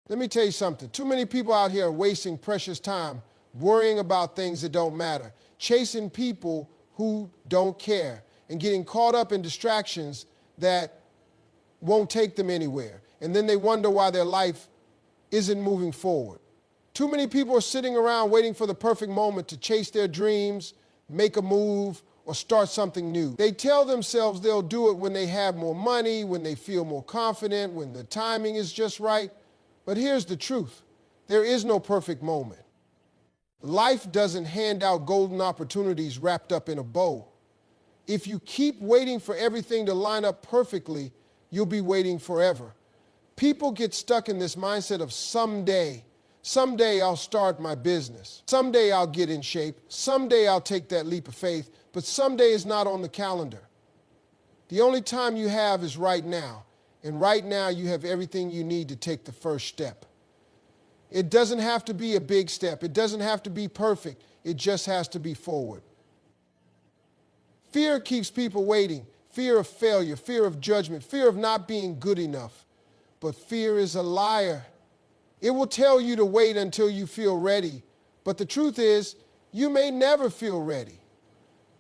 Let me tell you something. Too many people out here are wasting precious time worrying about things that don't matter, chasing people who don't care, and getting caught up in distractions that won't take them anywhere. And then they wonder why their life isn't moving forward. Too many people are sitting around waiting for the perfect moment to chase their dreams, make a move, or start something new. They tell themselves they'll do it when they have more money, when they feel more confident, when the timing is just right. But here's the truth. There is no perfect moment. Life doesn't hand out golden opportunities wrapped up in a bow. If you keep waiting for everything to line up perfectly, you'll be waiting forever. People get stuck in this mindset of someday I'll start my business. Someday I'll get in shape. Someday I'll take that leap of faith. But someday is not on the calendar. The only time you have is right now. And right now you have everything you need to take the first step. It doesn't have to be a big step. It doesn't have to be perfect. It just has to be forward. Fear keeps people waiting. Fear of failure, fear of judgment, fear of not being good enough. But fear is a liar. It will tell you to wait until you feel ready. But the truth is, you may never feel ready.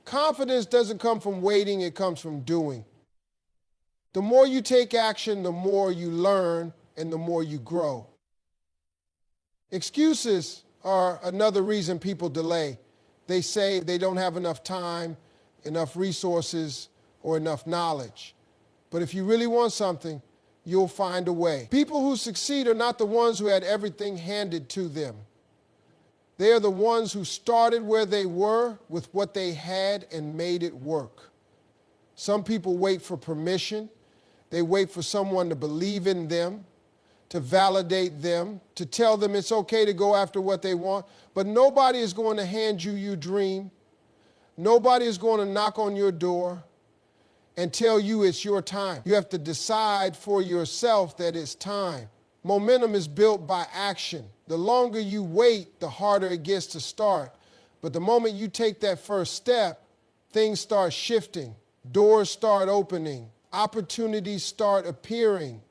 Confidence doesn't come from waiting, it comes from doing. The more you take action, the more you learn and the more you grow. Excuses are another reason people delay. They say they don't have enough time, enough resources, or enough knowledge. But if you really want something, you'll find a way. People who succeed are not the ones who had everything handed to them. They are the ones who started where they were with what they had and made it work. Some people wait for permission. They wait for someone to believe in them, to validate them, to tell them it's okay to go after what they want. But nobody is going to hand you your dream. Nobody is going to knock on your door and tell you it's your time. You have to decide for yourself that it's time. Momentum is built by action. The longer you wait, the harder it gets to start. But the moment you take that first step, things start shifting. Doors start opening. Opportunities start appearing.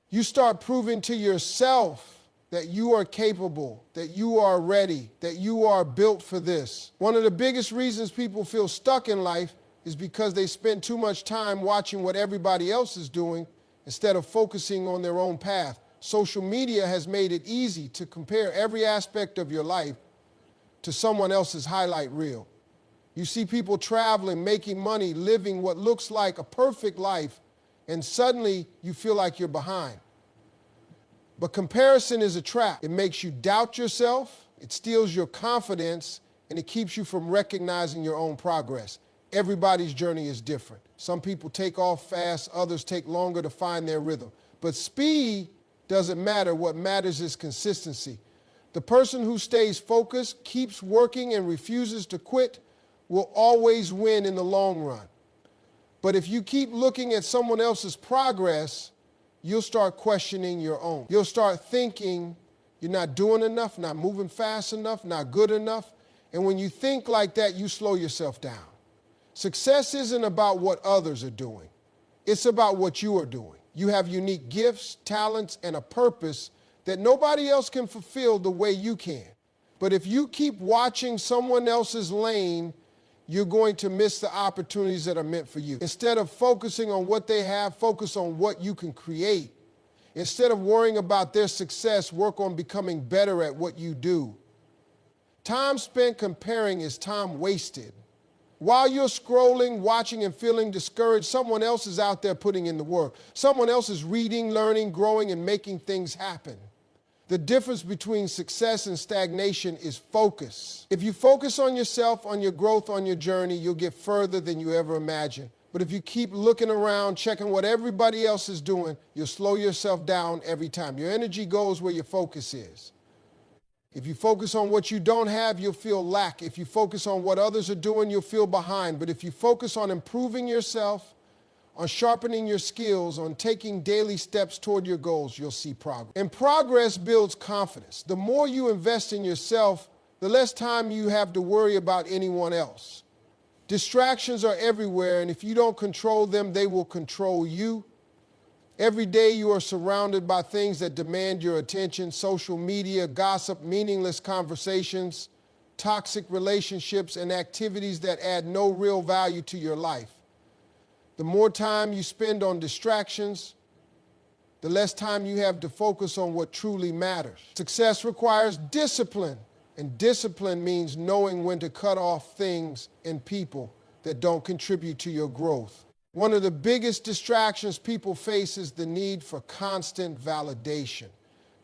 You start proving to yourself that you are capable, that you are ready, that you are built for this. One of the biggest reasons people feel stuck in life is because they spend too much time watching what everybody else is doing instead of focusing on their own path. Social media has made it easy to compare every aspect of your life to someone else's highlight reel. You see people traveling, making money, living what looks like a perfect life, and suddenly you feel like you're behind. But comparison is a trap. It makes you doubt yourself, it steals your confidence, and it keeps you from recognizing your own progress. Everybody's journey is different. Some people take off fast, others take longer to find their rhythm. But speed doesn't matter. What matters is consistency. The person who stays focused, keeps working, and refuses to quit will always win in the long run. But if you keep looking at someone else's progress, you'll start questioning your own. You'll start thinking you're not doing enough, not moving fast enough, not good enough. And when you think like that, you slow yourself down. Success isn't about what others are doing. It's about what you are doing. You have unique gifts, talents, and a purpose that nobody else can fulfill the way you can. But if you keep watching someone else's lane, you're going to miss the opportunities that are meant for you. Instead of focusing on what they have, focus on what you can create. Instead of worrying about their success, work on becoming better at what you do. Time spent comparing is time wasted. While you're scrolling, watching, and feeling discouraged, someone else is out there putting in the work. Someone else is reading, learning, growing, and making things happen. The difference between success and stagnation is focus. If you focus on yourself, on your growth, on your journey, you'll get further than you ever imagined. But if you keep looking around, checking what everybody else is doing, you'll slow yourself down every time. Your energy goes where your focus is. If you focus on what you don't have, you'll feel lack. If you focus on what others are doing, you'll feel behind. But if you focus on improving yourself, on sharpening your skills, on taking daily steps toward your goals, you'll see progress. And progress builds confidence. The more you invest in yourself, the less time you have to worry about anyone else. Distractions are everywhere, and if you don't control them, they will control you. Every day you are surrounded by things that demand your attention: social media, gossip, meaningless conversations, toxic relationships, and activities that add no real value to your life. The more time you spend on distractions, the less time you have to focus on what truly matters. Success requires discipline, and discipline means knowing when to cut off things and people that don't contribute to your growth. One of the biggest distractions people face is the need for constant validation.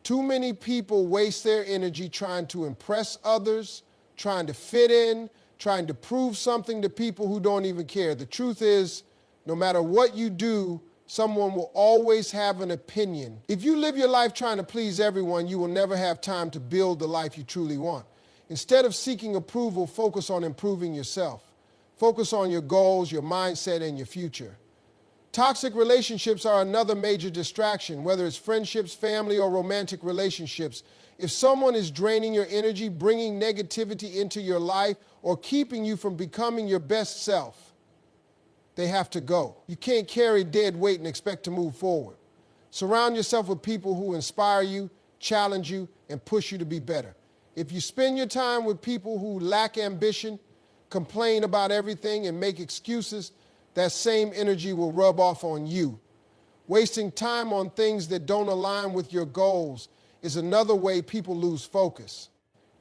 Too many people waste their energy trying to impress others, trying to fit in, trying to prove something to people who don't even care. The truth is, no matter what you do, someone will always have an opinion. If you live your life trying to please everyone, you will never have time to build the life you truly want. Instead of seeking approval, focus on improving yourself. Focus on your goals, your mindset, and your future. Toxic relationships are another major distraction, whether it's friendships, family, or romantic relationships. If someone is draining your energy, bringing negativity into your life, or keeping you from becoming your best self, they have to go. You can't carry dead weight and expect to move forward. Surround yourself with people who inspire you, challenge you, and push you to be better. If you spend your time with people who lack ambition, complain about everything, and make excuses, that same energy will rub off on you. Wasting time on things that don't align with your goals is another way people lose focus.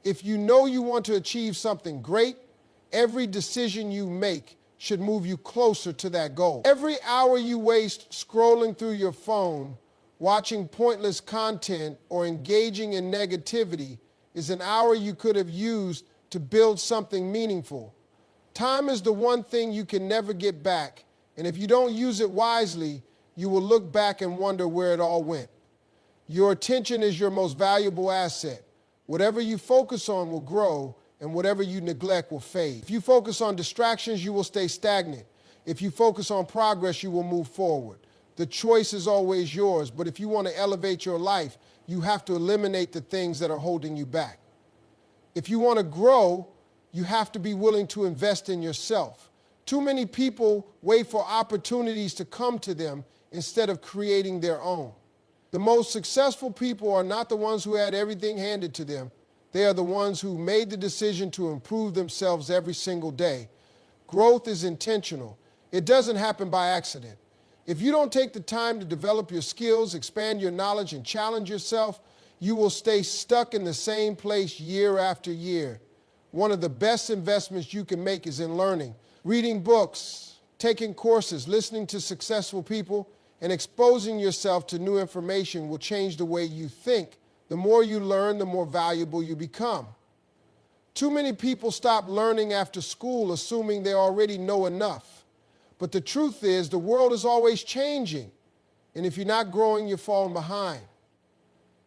If you know you want to achieve something great, every decision you make should move you closer to that goal. Every hour you waste scrolling through your phone, watching pointless content, or engaging in negativity is an hour you could have used to build something meaningful. Time is the one thing you can never get back, and if you don't use it wisely, you will look back and wonder where it all went. Your attention is your most valuable asset. Whatever you focus on will grow, and whatever you neglect will fade. If you focus on distractions, you will stay stagnant. If you focus on progress, you will move forward. The choice is always yours, but if you want to elevate your life, you have to eliminate the things that are holding you back. If you want to grow, you have to be willing to invest in yourself. Too many people wait for opportunities to come to them instead of creating their own. The most successful people are not the ones who had everything handed to them. They are the ones who made the decision to improve themselves every single day. Growth is intentional. It doesn't happen by accident. If you don't take the time to develop your skills, expand your knowledge, and challenge yourself, you will stay stuck in the same place year after year. One of the best investments you can make is in learning. Reading books, taking courses, listening to successful people, and exposing yourself to new information will change the way you think. The more you learn, the more valuable you become. Too many people stop learning after school, assuming they already know enough. But the truth is, the world is always changing, and if you're not growing, you're falling behind.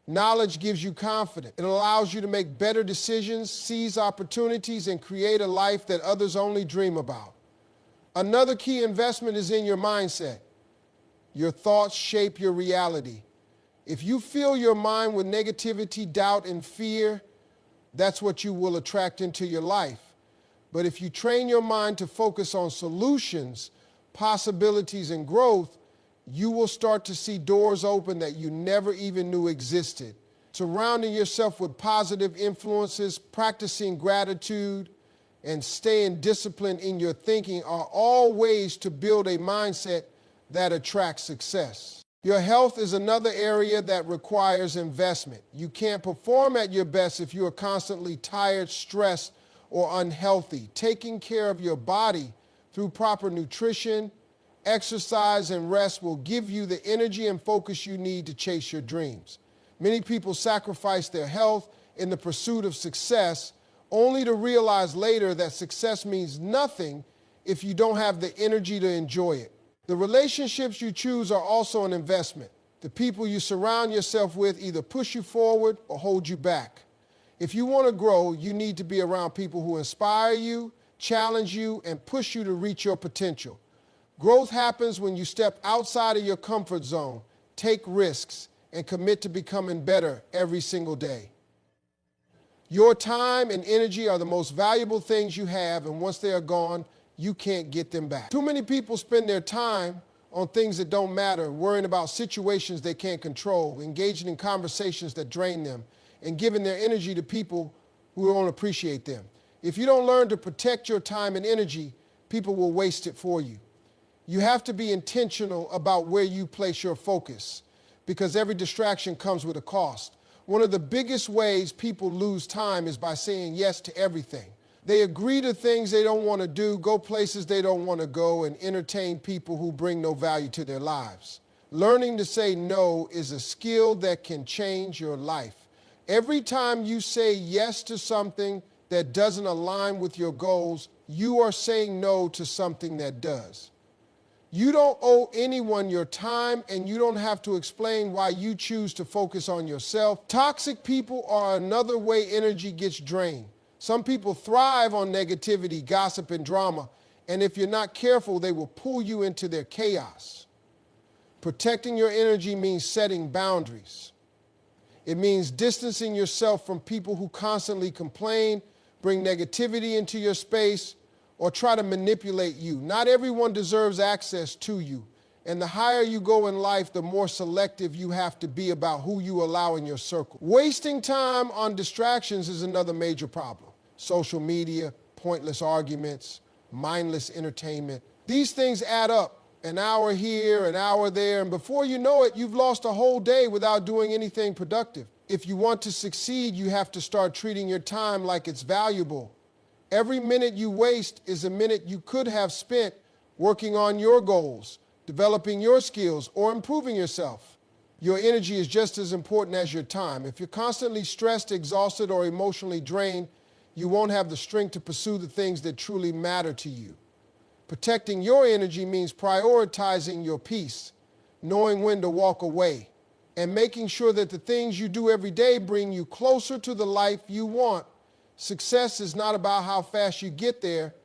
Knowledge gives you confidence. It allows you to make better decisions, seize opportunities, and create a life that others only dream about. Another key investment is in your mindset. Your thoughts shape your reality. If you fill your mind with negativity, doubt, and fear, that's what you will attract into your life. But if you train your mind to focus on solutions, possibilities, and growth, you will start to see doors open that you never even knew existed. Surrounding yourself with positive influences, practicing gratitude, and staying disciplined in your thinking are all ways to build a mindset that attracts success. Your health is another area that requires investment. You can't perform at your best if you are constantly tired, stressed, or unhealthy. Taking care of your body through proper nutrition, exercise, and rest will give you the energy and focus you need to chase your dreams. Many people sacrifice their health in the pursuit of success, only to realize later that success means nothing if you don't have the energy to enjoy it. The relationships you choose are also an investment. The people you surround yourself with either push you forward or hold you back. If you want to grow, you need to be around people who inspire you, challenge you, and push you to reach your potential. Growth happens when you step outside of your comfort zone, take risks, and commit to becoming better every single day. Your time and energy are the most valuable things you have, and once they are gone, you can't get them back. Too many people spend their time on things that don't matter, worrying about situations they can't control, engaging in conversations that drain them, and giving their energy to people who don't appreciate them. If you don't learn to protect your time and energy, people will waste it for you. You have to be intentional about where you place your focus, because every distraction comes with a cost. One of the biggest ways people lose time is by saying yes to everything. They agree to things they don't want to do, go places they don't want to go, and entertain people who bring no value to their lives. Learning to say no is a skill that can change your life. Every time you say yes to something that doesn't align with your goals, you are saying no to something that does. You don't owe anyone your time, and you don't have to explain why you choose to focus on yourself. Toxic people are another way energy gets drained. Some people thrive on negativity, gossip, and drama, and if you're not careful, they will pull you into their chaos. Protecting your energy means setting boundaries. It means distancing yourself from people who constantly complain, bring negativity into your space, or try to manipulate you. Not everyone deserves access to you, and the higher you go in life, the more selective you have to be about who you allow in your circle. Wasting time on distractions is another major problem. Social media, pointless arguments, mindless entertainment. These things add up, an hour here, an hour there, and before you know it, you've lost a whole day without doing anything productive. If you want to succeed, you have to start treating your time like it's valuable. Every minute you waste is a minute you could have spent working on your goals, developing your skills, or improving yourself. Your energy is just as important as your time. If you're constantly stressed, exhausted, or emotionally drained, you won't have the strength to pursue the things that truly matter to you. Protecting your energy means prioritizing your peace, knowing when to walk away, and making sure that the things you do every day bring you closer to the life you want. Success is not about how fast you get there,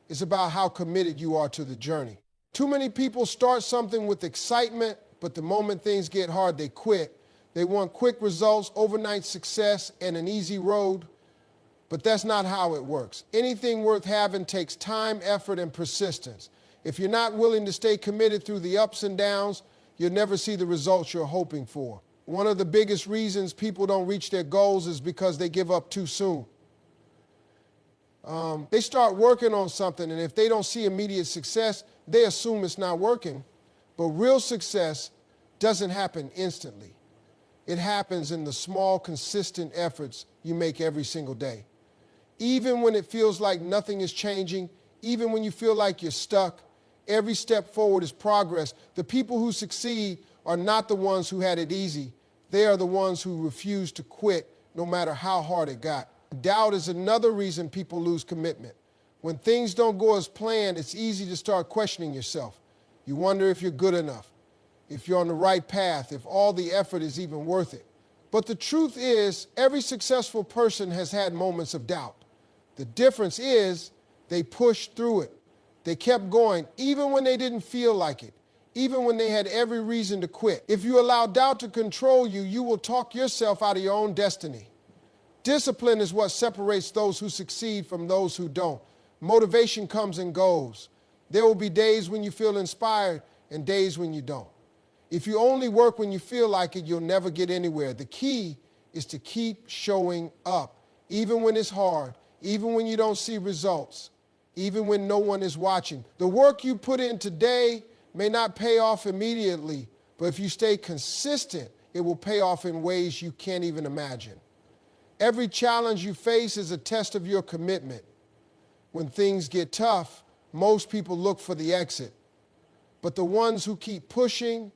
it's about how committed you are to the journey. Too many people start something with excitement, but the moment things get hard, they quit. They want quick results, overnight success, and an easy road, but that's not how it works. Anything worth having takes time, effort, and persistence. If you're not willing to stay committed through the ups and downs, you'll never see the results you're hoping for. One of the biggest reasons people don't reach their goals is because they give up too soon. They start working on something, and if they don't see immediate success, they assume it's not working. But real success doesn't happen instantly. It happens in the small, consistent efforts you make every single day. Even when it feels like nothing is changing, even when you feel like you're stuck, every step forward is progress. The people who succeed are not the ones who had it easy. They are the ones who refuse to quit no matter how hard it got. Doubt is another reason people lose commitment. When things don't go as planned, it's easy to start questioning yourself. You wonder if you're good enough, if you're on the right path, if all the effort is even worth it. But the truth is, every successful person has had moments of doubt. The difference is they pushed through it. They kept going, even when they didn't feel like it, even when they had every reason to quit. If you allow doubt to control you, you will talk yourself out of your own destiny. Discipline is what separates those who succeed from those who don't. Motivation comes and goes. There will be days when you feel inspired and days when you don't. If you only work when you feel like it, you'll never get anywhere. The key is to keep showing up, even when it's hard, even when you don't see results, even when no one is watching. The work you put in today may not pay off immediately, but if you stay consistent, it will pay off in ways you can't even imagine. Every challenge you face is a test of your commitment. When things get tough, most people look for the exit. But the ones who keep pushing,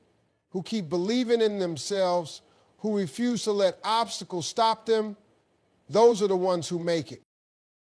who keep believing in themselves, who refuse to let obstacles stop them, those are the ones who make it.